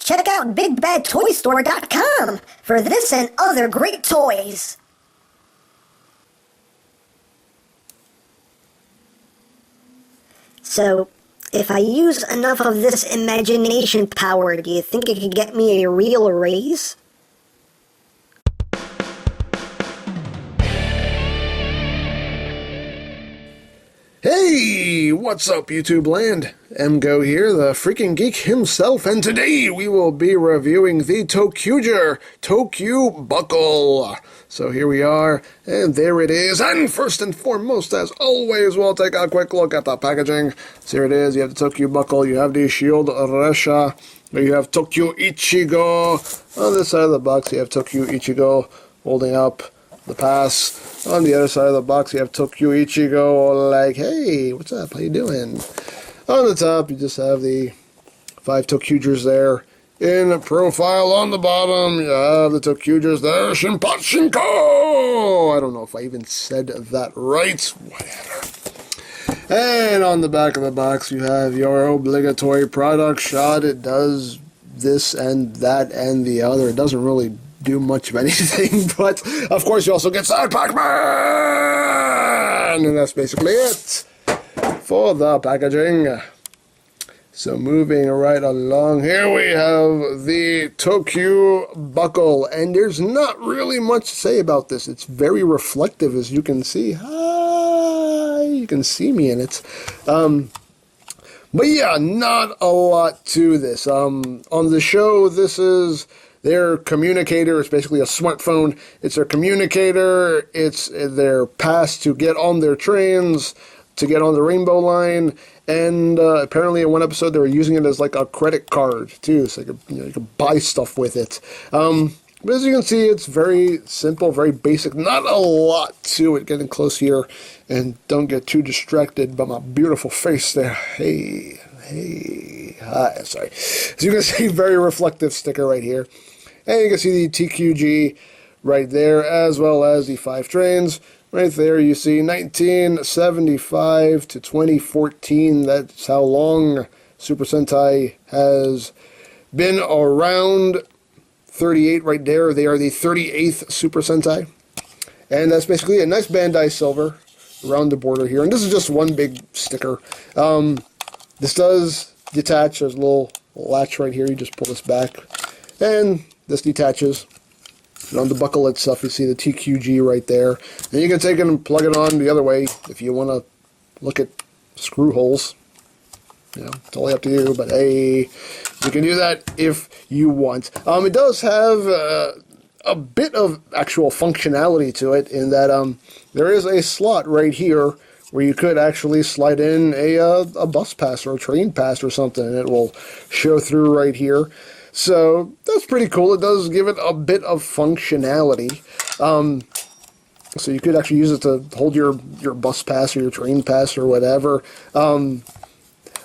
check out BigBadToyStore.com for this and other great toys. So, if I use enough of this imagination power, do you think it could get me a real raise? Hey, what's up YouTube land? EmGo here, the freaking geek himself, and today we will be reviewing the ToQGer ToQBUCKLE. So here we are, and there it is, and first and foremost, as always, we'll take a quick look at the packaging. So here it is, you have the ToQBUCKLE, you have the Shield Resha, you have ToQIchigo. On this side of the box, you have ToQIchigo holding up the pass. On the other side of the box, you have ToQIchigo, like, hey, what's up, how you doing? On the top, you just have the 5 ToQGers there. In profile on the bottom, you have the ToQGers there, Shinpachinko! I don't know if I even said that right, whatever. And on the back of the box, you have your obligatory product shot. It does this and that and the other. It doesn't really do much of anything, but of course you also get Side Pac-Man, and that's basically it for the packaging. So moving right along, here we have the ToQBUCKLE, and there's not really much to say about this. It's very reflective, as you can see. Hi, you can see me in it. But yeah, not a lot to this. On the show, this is their communicator. It's basically a smartphone. It's their communicator. It's their pass to get on their trains, to get on the Rainbow Line. And apparently in one episode they were using it as like a credit card too, so you could buy stuff with it. But as you can see, it's very simple, very basic. Not a lot to it. Getting close here, and don't get too distracted by my beautiful face there. Hey, hi, sorry. As you can see, very reflective sticker right here. And you can see the TQG right there, as well as the 5 trains. Right there you see 1975 to 2014. That's how long Super Sentai has been around. 38 right there. They are the 38th Super Sentai. And that's basically a nice Bandai silver around the border here. And this is just one big sticker. This does detach. There's a little latch right here. You just pull this back. And this detaches. And on the buckle itself, you see the TQG right there. And you can take it and plug it on the other way if you want to look at screw holes. You know, it's totally up to you, but hey, you can do that if you want. It does have a bit of actual functionality to it in that there is a slot right here where you could actually slide in a bus pass or a train pass or something, and it will show through right here. So that's pretty cool. It does give it a bit of functionality. So you could actually use it to hold your bus pass or your train pass or whatever.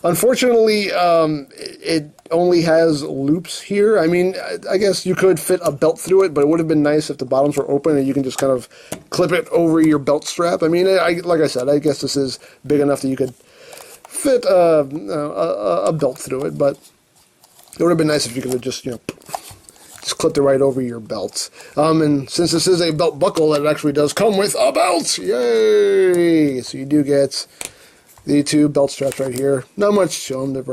Unfortunately, it only has loops here. I mean, I guess you could fit a belt through it, but it would have been nice if the bottoms were open and you can just kind of clip it over your belt strap. I mean, like I said, I guess this is big enough that you could fit a belt through it, but it would have been nice if you could have just, just clipped it right over your belt. And since this is a belt buckle, it actually does come with a belt! Yay! So you do get the 2 belt straps right here. Not much to them. They're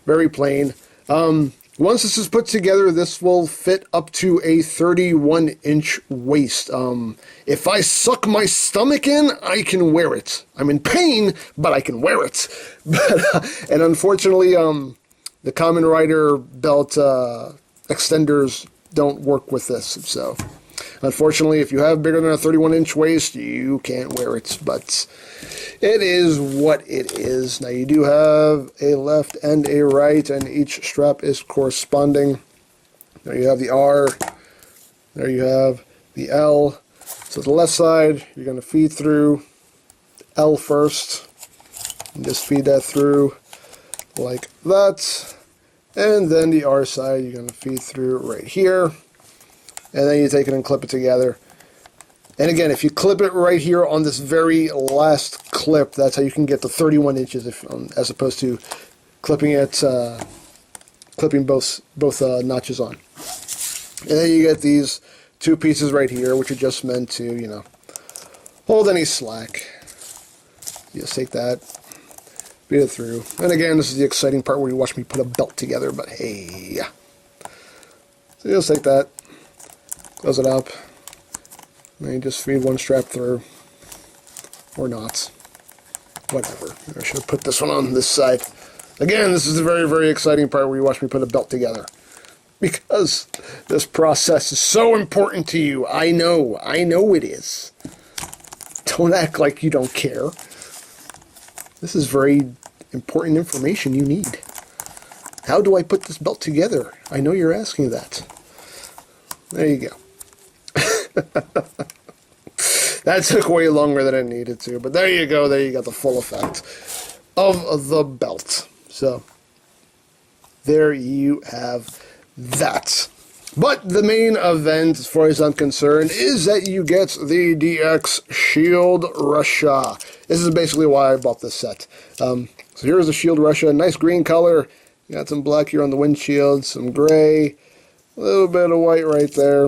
very plain. Once this is put together, this will fit up to a 31-inch waist. If I suck my stomach in, I can wear it. I'm in pain, but I can wear it. And unfortunately, the Kamen Rider belt extenders don't work with this. So, unfortunately, if you have bigger than a 31-inch waist, you can't wear it. But it is what it is. Now, you do have a left and a right, and each strap is corresponding. There you have the R. There you have the L. So the left side, you're going to feed through L first. And just feed that through like that. And then the R side, you're going to feed through right here. And then you take it and clip it together. And again, if you clip it right here on this very last clip, that's how you can get the 31 inches as opposed to clipping it clipping both notches on. And then you get these two pieces right here, which are just meant to, you know, hold any slack. You just take that, beat it through. And again, this is the exciting part where you watch me put a belt together, but hey. So you just take that, close it up, and then you just feed one strap through, or not. Whatever. I should have put this one on this side. Again, this is the very, very exciting part where you watch me put a belt together. Because this process is so important to you. I know it is. Don't act like you don't care. This is very important information you need. How do I put this belt together? I know you're asking that. There you go. That took way longer than it needed to, but there you go. There you got the full effect of the belt. So, there you have that. But the main event, as far as I'm concerned, is that you get the DX Shield Russia. This is basically why I bought this set. So here's the Shield Russia, nice green color. You got some black here on the windshield, some gray, a little bit of white right there.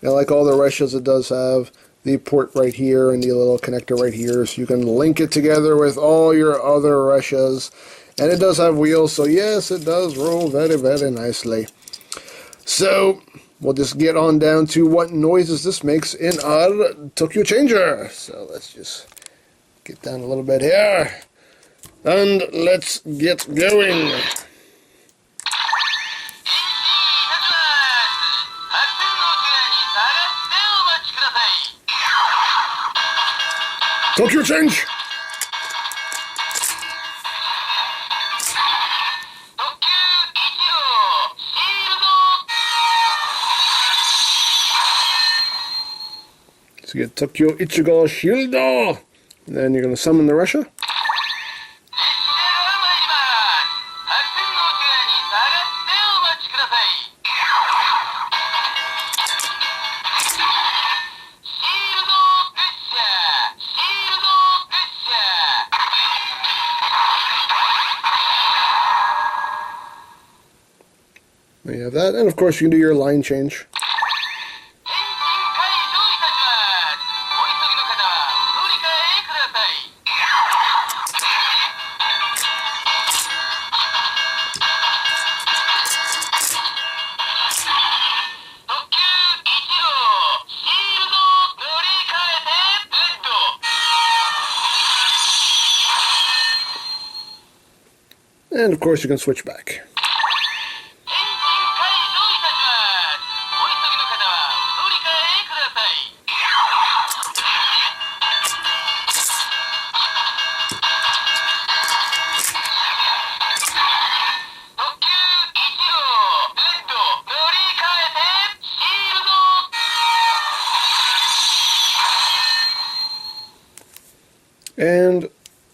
And like all the Russias, it does have the port right here and the little connector right here, so you can link it together with all your other Russias. And it does have wheels, so yes, it does roll very, very nicely. So, we'll just get on down to what noises this makes in our ToQGer. So, let's just get down a little bit here. And let's get going. ToQGer! So you get ToQGer Shield, and then you're going to summon the Russia. There you have that, and of course you can do your line change. And of course you can switch back. And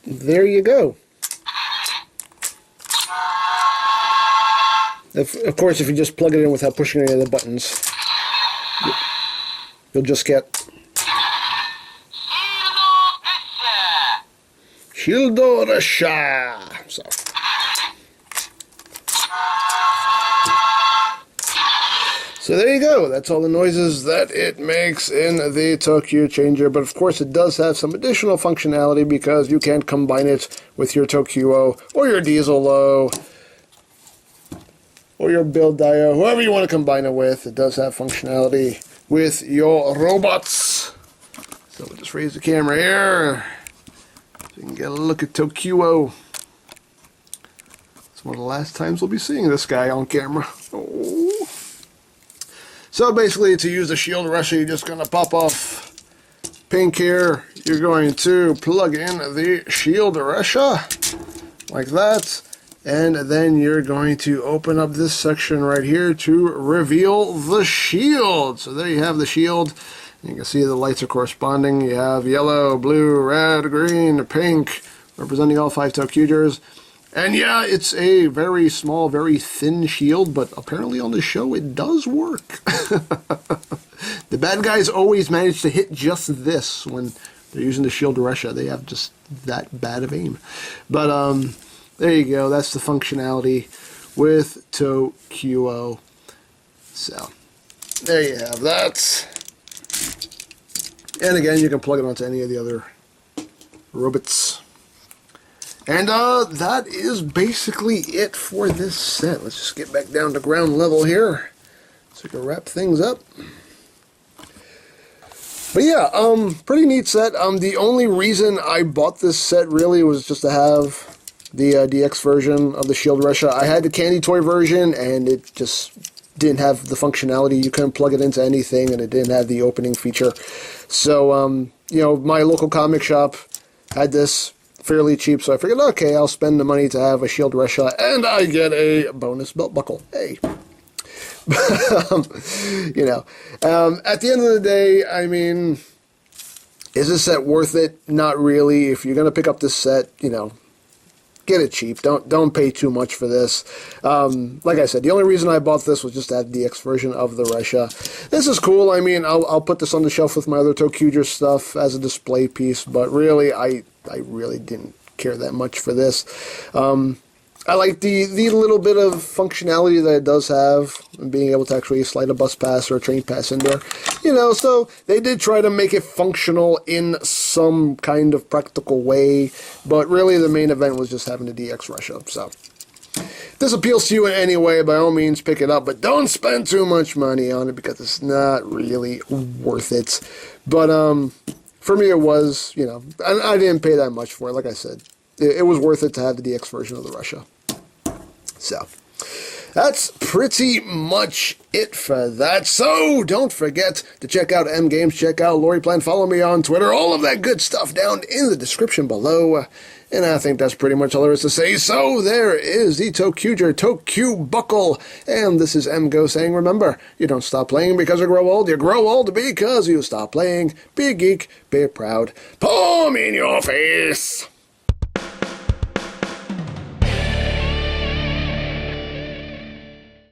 there you go. Of course, if you just plug it in without pushing any of the buttons, you'll just get Shield Russia. So there you go. That's all the noises that it makes in the ToQGer. But of course, it does have some additional functionality because you can combine it with your ToQo or your Diesel-O or your build dio, whoever you want to combine it with. It does have functionality with your robots. So we'll just raise the camera here so you can get a look at ToQo. It's one of the last times we'll be seeing this guy on camera. Oh. So basically, to use the Shield Russia, you're just going to pop off pink here. You're going to plug in the Shield Russia like that. And then you're going to open up this section right here to reveal the shield. So there you have the shield. You can see the lights are corresponding. You have yellow, blue, red, green, pink, representing all 5 ToQGers. And yeah, it's a very small, very thin shield, but apparently on the show it does work. The bad guys always manage to hit just this when they're using the Shield Russia. They have just that bad of aim. But there you go. That's the functionality with ToQGer. So, there you have that. And again, you can plug it onto any of the other robots. And that is basically it for this set. Let's just get back down to ground level here so we can wrap things up. But yeah, pretty neat set. The only reason I bought this set really was just to have the DX version of the Shield Russia. I had the candy toy version, and it just didn't have the functionality. You couldn't plug it into anything, and it didn't have the opening feature. So, you know, my local comic shop had this fairly cheap, so I figured, okay, I'll spend the money to have a Shield Russia, and I get a bonus belt buckle. Hey. You know, at the end of the day, I mean, is this set worth it? Not really. If you're going to pick up this set, you know, get it cheap. Don't pay too much for this. Like I said, the only reason I bought this was just to have the DX version of the Russia. This is cool. I mean, I'll put this on the shelf with my other ToQGer stuff as a display piece, but really, I really didn't care that much for this. I like the little bit of functionality that it does have, being able to actually slide a bus pass or a train pass in there. You know, so they did try to make it functional in some kind of practical way, but really the main event was just having the DX Russia. So, if this appeals to you in any way, by all means pick it up, but don't spend too much money on it because it's not really worth it. But for me it was, you know, I didn't pay that much for it, like I said. It was worth it to have the DX version of the Russia. So, that's pretty much it for that. So, don't forget to check out EmGames, check out LoriPlan, follow me on Twitter, all of that good stuff down in the description below. And I think that's pretty much all there is to say. So, there is the ToQGer ToQBUCKLE. And this is EmGo saying, remember, you don't stop playing because you grow old because you stop playing. Be a geek, be proud. Palm in your face.